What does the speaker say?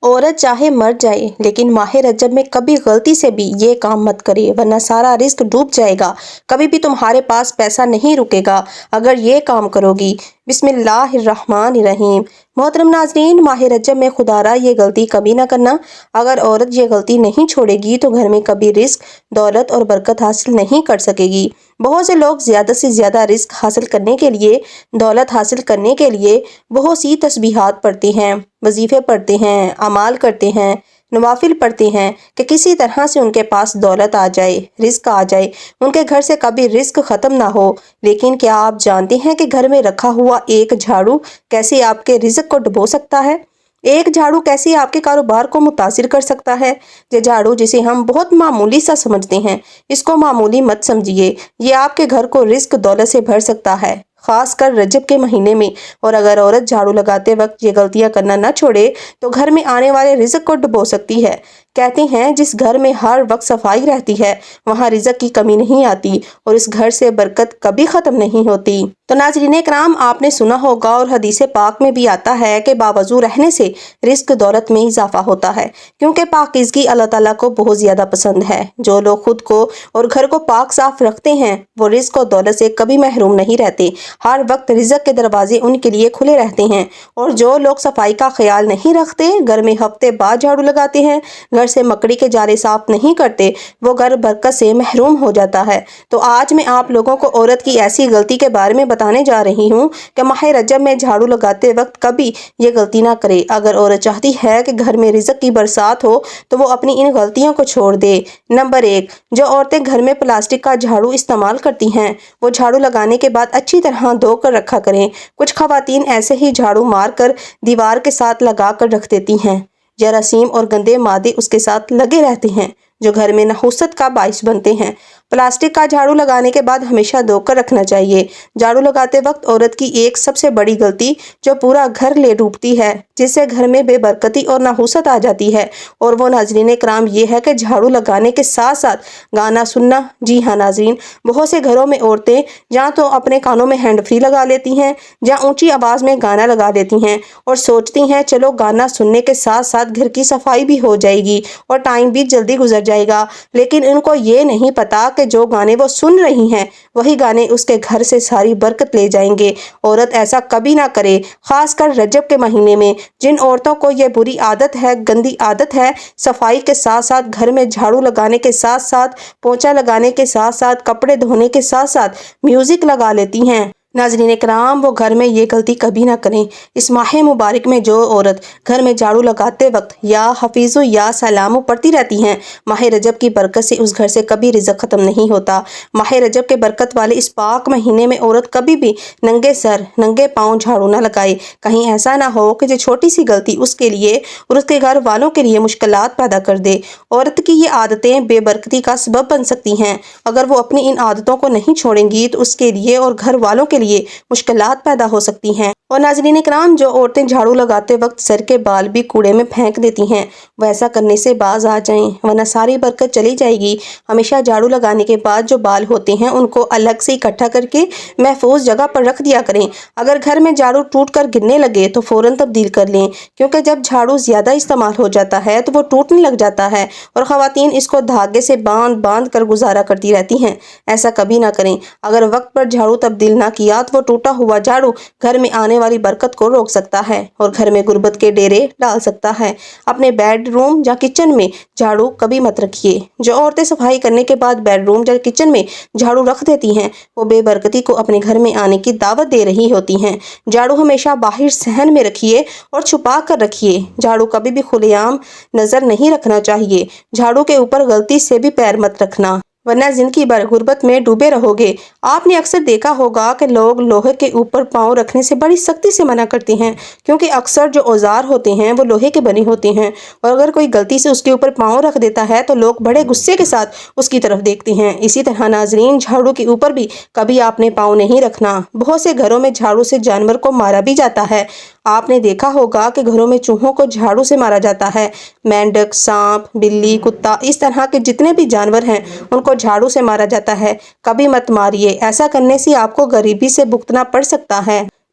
عورت چاہے مر جائے لیکن ماہ رجب میں کبھی غلطی سے بھی یہ کام مت کرے ورنہ سارا رزق ڈوب جائے گا، کبھی بھی تمہارے پاس پیسہ نہیں رکے گا اگر یہ کام کرو گی۔ بسم اللہ الرحمن الرحیم۔ محترم ناظرین، ماہ رجب میں خدا را یہ غلطی کبھی نہ کرنا۔ اگر عورت یہ غلطی نہیں چھوڑے گی تو گھر میں کبھی رزق، دولت اور برکت حاصل نہیں کر سکے گی۔ بہت سے لوگ زیادہ سے زیادہ رزق حاصل کرنے کے لیے، دولت حاصل کرنے کے لیے بہت سی تسبیحات پڑھتے ہیں، وظیفے پڑھتے ہیں، اعمال کرتے ہیں، نوافل پڑھتے ہیں کہ کسی طرح سے ان کے پاس دولت آ جائے، رزق آ جائے، ان کے گھر سے کبھی رزق ختم نہ ہو۔ لیکن کیا آپ جانتے ہیں کہ گھر میں رکھا ہوا ایک جھاڑو کیسے آپ کے رزق کو ڈبو سکتا ہے؟ ایک جھاڑو کیسے آپ کے کاروبار کو متاثر کر سکتا ہے؟ یہ جھاڑو جسے ہم بہت معمولی سا سمجھتے ہیں، اس کو معمولی مت سمجھیے، یہ آپ کے گھر کو رزق دولت سے بھر سکتا ہے، خاص کر رجب کے مہینے میں۔ اور اگر عورت جھاڑو لگاتے وقت یہ غلطیاں کرنا نہ چھوڑے تو گھر میں آنے والے رزق کو ڈبو سکتی ہے۔ کہتے ہیں جس گھر میں ہر وقت صفائی رہتی ہے وہاں رزق کی کمی نہیں آتی اور اس گھر سے برکت کبھی ختم نہیں ہوتی۔ تو ناظرین کرام، آپ نے سنا ہوگا اور حدیث پاک میں بھی آتا ہے کہ باوضو رہنے سے رزق دولت میں اضافہ ہوتا ہے، کیونکہ پاکیزگی اللہ تعالیٰ کو بہت زیادہ پسند ہے۔ جو لوگ خود کو اور گھر کو پاک صاف رکھتے ہیں وہ رزق اور دولت سے کبھی محروم نہیں رہتے، ہر وقت رزق کے دروازے ان کے لیے کھلے رہتے ہیں۔ اور جو لوگ صفائی کا خیال نہیں رکھتے، گھر میں ہفتے بعد جھاڑو لگاتے ہیں، گھر سے مکڑی کے جالے صاف نہیں کرتے، وہ گھر برکت سے محروم ہو جاتا ہے۔ تو آج میں آپ لوگوں کو عورت کی ایسی غلطی کے بارے میں بتانے جا رہی ہوں کہ ماہ رجب میں جھاڑو لگاتے وقت کبھی یہ غلطی نہ کرے۔ اگر عورت چاہتی ہے کہ گھر میں رزق کی برسات ہو تو وہ اپنی ان غلطیوں کو چھوڑ دے۔ نمبر 1، جو عورتیں گھر میں پلاسٹک کا جھاڑو استعمال کرتی ہیں وہ جھاڑو لگانے کے بعد اچھی طرح دھو کر رکھا کریں۔ کچھ خواتین ایسے ہی جھاڑو مار کر دیوار کے ساتھ لگا کر رکھ دیتی ہیں، جراثیم اور گندے مادے اس کے ساتھ لگے رہتے ہیں جو گھر میں نحوست کا باعث بنتے ہیں۔ پلاسٹک کا جھاڑو لگانے کے بعد ہمیشہ دھو کر رکھنا چاہیے۔ جھاڑو لگاتے وقت عورت کی ایک سب سے بڑی غلطی جو پورا گھر لے ڈوبتی ہے، جس سے گھر میں بے برکتی اور نحوست آ جاتی ہے، اور وہ ناظرین کرام یہ ہے کہ جھاڑو لگانے کے ساتھ ساتھ گانا سننا۔ جی ہاں ناظرین، بہت سے گھروں میں عورتیں جہاں تو اپنے کانوں میں ہینڈ فری لگا لیتی ہیں، جہاں اونچی آواز میں گانا لگا لیتی ہیں اور سوچتی ہیں چلو گانا سننے کے ساتھ ساتھ گھر کی صفائی بھی ہو جائے گی اور ٹائم بھی جلدی گزر جائے گا۔ لیکن ان کو یہ نہیں پتا کہ جو گانے وہ سن رہی ہیں وہی گانے اس کے گھر سے ساری برکت لے جائیں گے۔ عورت ایسا کبھی نہ کرے، خاص کر رجب کے مہینے میں۔ جن عورتوں کو یہ بری عادت ہے، گندی عادت ہے، صفائی کے ساتھ ساتھ گھر میں جھاڑو لگانے کے ساتھ ساتھ پوچھا لگانے کے ساتھ ساتھ کپڑے دھونے کے ساتھ ساتھ میوزک لگا لیتی ہیں، ناظرین کرام وہ گھر میں یہ غلطی کبھی نہ کریں۔ اس ماہ مبارک میں جو عورت گھر میں جھاڑو لگاتے وقت یا حفیظ یا سلام پڑھتی رہتی ہیں، ماہ رجب کی برکت سے اس گھر سے کبھی رزق ختم نہیں ہوتا۔ ماہ رجب کے برکت والے اس پاک مہینے میں عورت کبھی بھی ننگے سر، ننگے پاؤں جھاڑو نہ لگائے۔ کہیں ایسا نہ ہو کہ یہ چھوٹی سی غلطی اس کے لیے اور اس کے گھر والوں کے لیے مشکلات پیدا کر دے۔ عورت کی یہ عادتیں بے برکتی کا سبب بن سکتی ہیں۔ اگر وہ اپنی ان عادتوں کو نہیں چھوڑیں گی تو اس کے لیے اور گھر والوں کے لیے مشکلات پیدا ہو سکتی ہیں۔ اور ناظرین کرام، جو عورتیں جھاڑو لگاتے وقت سر کے بال بھی کوڑے میں پھینک دیتی ہیں وہ ایسا کرنے سے باز آ جائیں ورنہ ساری برکت چلی جائے گی۔ ہمیشہ جھاڑو لگانے کے بعد جو بال ہوتے ہیں ان کو الگ سے اکٹھا کر کے محفوظ جگہ پر رکھ دیا کریں۔ اگر گھر میں جھاڑو ٹوٹ کر گرنے لگے تو فوراً تبدیل کر لیں، کیونکہ جب جھاڑو زیادہ استعمال ہو جاتا ہے تو وہ ٹوٹنے لگ جاتا ہے اور خواتین اس کو دھاگے سے باندھ باندھ کر گزارا کرتی رہتی ہیں۔ ایسا کبھی نہ کریں۔ اگر وقت پر جھاڑو تبدیل نہ کیا تو وہ ٹوٹا ہوا جھاڑو گھر میں آنے والی برکت کو روک سکتا ہے اور گھر میں غربت کے ڈیرے ڈال سکتا ہے۔ اپنے بیڈ روم یا کچن میں جھاڑو کبھی مت رکھیے۔ جو عورتیں صفائی کرنے کے بعد بیڈ روم یا کچن میں جھاڑو رکھ دیتی ہیں وہ بے برکتی کو اپنے گھر میں آنے کی دعوت دے رہی ہوتی ہیں۔ جھاڑو ہمیشہ باہر صحن میں رکھیے اور چھپا کر رکھیے۔ جھاڑو کبھی بھی کھلے عام نظر نہیں رکھنا چاہیے۔ جھاڑو کے اوپر غلطی سے بھی پیر مت رکھنا ورنہ زندگی بھر غربت میں ڈوبے رہو گے۔ آپ نے اکثر دیکھا ہوگا کہ لوگ لوہے کے اوپر پاؤں رکھنے سے بڑی سختی سے منع کرتے ہیں، کیونکہ اکثر جو اوزار ہوتے ہیں وہ لوہے کے بنے ہوتے ہیں اور اگر کوئی غلطی سے اس کے اوپر پاؤں رکھ دیتا ہے تو لوگ بڑے غصے کے ساتھ اس کی طرف دیکھتے ہیں۔ اسی طرح ناظرین، جھاڑو کے اوپر بھی کبھی آپ نے پاؤں نہیں رکھنا۔ بہت سے گھروں میں جھاڑو سے جانور کو مارا بھی جاتا ہے۔ آپ نے دیکھا ہوگا کہ گھروں میں چوہوں کو جھاڑو سے مارا جاتا ہے۔ مینڈک، سانپ، بلی، کتا، اس طرح کے جتنے بھی جانور ہیں ان کو جھاڑو سے مارا جاتا ہے۔ کبھی مت ماریے، ایسا کرنے سے آپ کو غریبی سے بھگتنا پڑ سکتا ہے۔